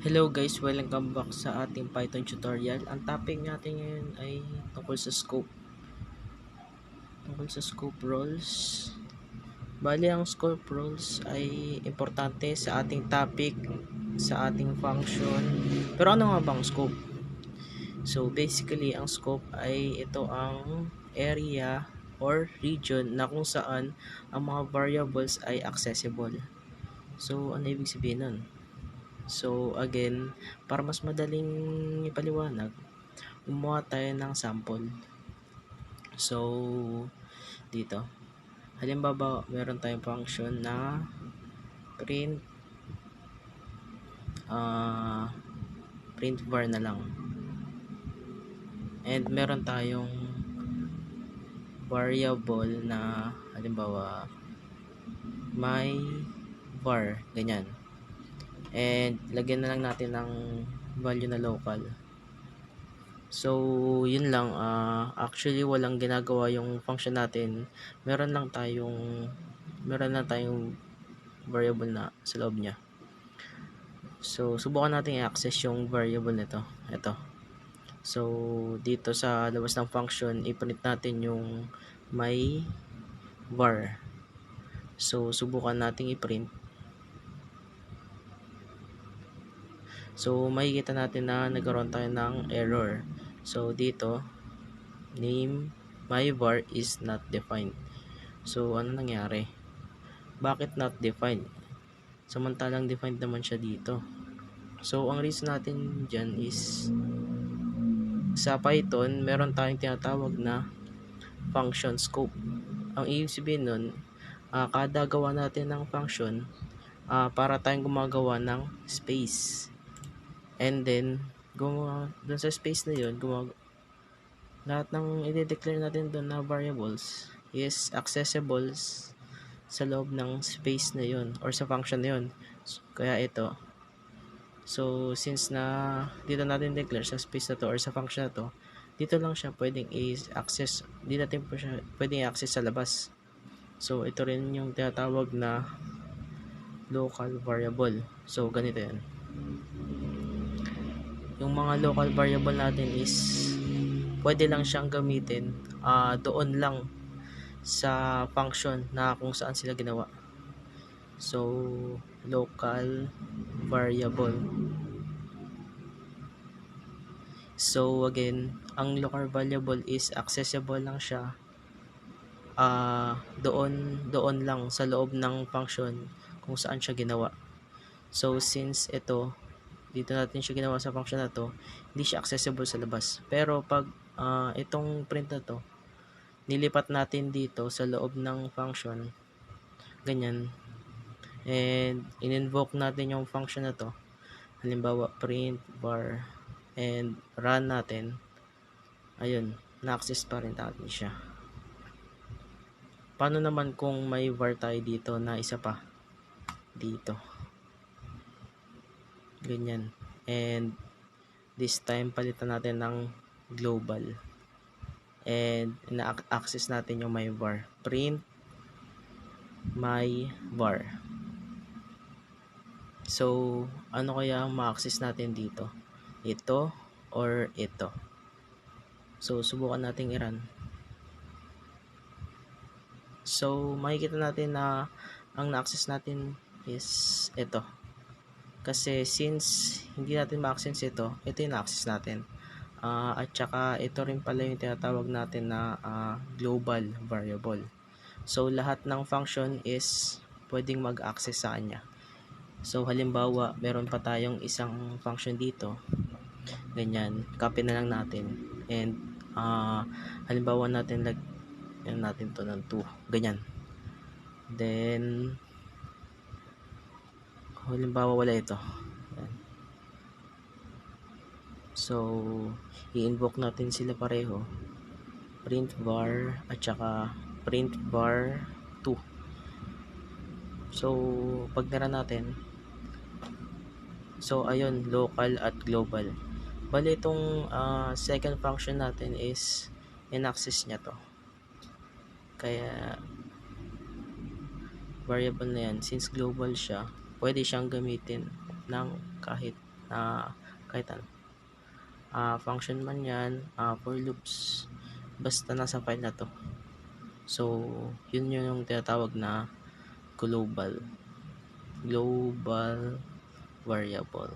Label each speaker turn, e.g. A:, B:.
A: Hello guys, welcome back sa ating Python tutorial. Ang topic natin ngayon ay tungkol sa scope. Tungkol sa scope roles. Bali, ang scope roles ay importante sa ating topic, sa ating function. Pero ano nga bang scope? So basically, ang scope ay ito ang area or region na kung saan ang mga variables ay accessible. So ano ibig sabihin nun? So again, para mas madaling ipaliwanag, gumawa tayo ng sample. So dito, halimbawa meron tayong function na print print var na lang, and meron tayong variable na halimbawa my var, ganyan, and lagyan na lang natin ng value na local. So yun lang, actually walang ginagawa yung function natin. Meron lang tayong variable na sa loob niya. So subukan natin i-access yung variable nito. Ito. So dito sa labas ng function, i-print natin yung my var. So subukan natin i-print. So makikita natin na nagkaroon tayo ng error. So dito, name my var is not defined. So ano nangyari? Bakit not defined? Samantalang defined naman siya dito. So ang reason natin dyan is sa Python meron tayong tinatawag na function scope. Ang ibig sabihin nun, kada gawa natin ng function, para tayong gumagawa ng space, and then dun sa space na yun, lahat ng i-declare natin dun na variables is accessible sa loob ng space na yun or sa function na yun. Kaya ito, so since na dito natin declare sa space na to or sa function na to, dito lang siya pwedeng i-access, di natin po siya pwedeng i-access sa labas. So ito rin yung tinatawag na local variable. So ganito yan, yung mga local variable natin is pwede lang siyang gamitin doon lang sa function na kung saan sila ginawa. So local variable. So again, ang local variable is accessible lang siya doon lang sa loob ng function kung saan siya ginawa. So since ito, dito natin siya ginawa sa function na to, hindi siya accessible sa labas. Pero pag itong print na to, nilipat natin dito sa loob ng function, ganyan, and in-invoke natin yung function na to, halimbawa print var, and run natin, ayun, na-access pa rin natin siya. Paano naman kung may var tayo dito na isa pa dito, ganyan, and this time palitan natin ng global, and na-access natin yung my var, print my var. So ano kaya ang ma-access natin dito, ito or ito? So subukan natin i-run. So makikita natin na ang na-access natin is ito, kasi since hindi natin ma-access ito yung na-access natin. At saka ito rin pala yung tinatawag natin na global variable. So lahat ng function is pwedeng mag-access sa kanya. So halimbawa meron pa tayong isang function dito, ganyan, copy na lang natin, and halimbawa natin natin to ng 2, ganyan, then halimbawa wala ito. Yan. So i-invoke natin sila pareho, print var at saka print var 2. So pag nara natin, so ayun, local at global. Bali itong second function natin is in-access niya to, kaya variable na yan, since global siya, pwede siyang gamitin ng kahit kahit ano. Function man yan, for loops, basta nasa file na to. So, yun yung tinatawag na global variable.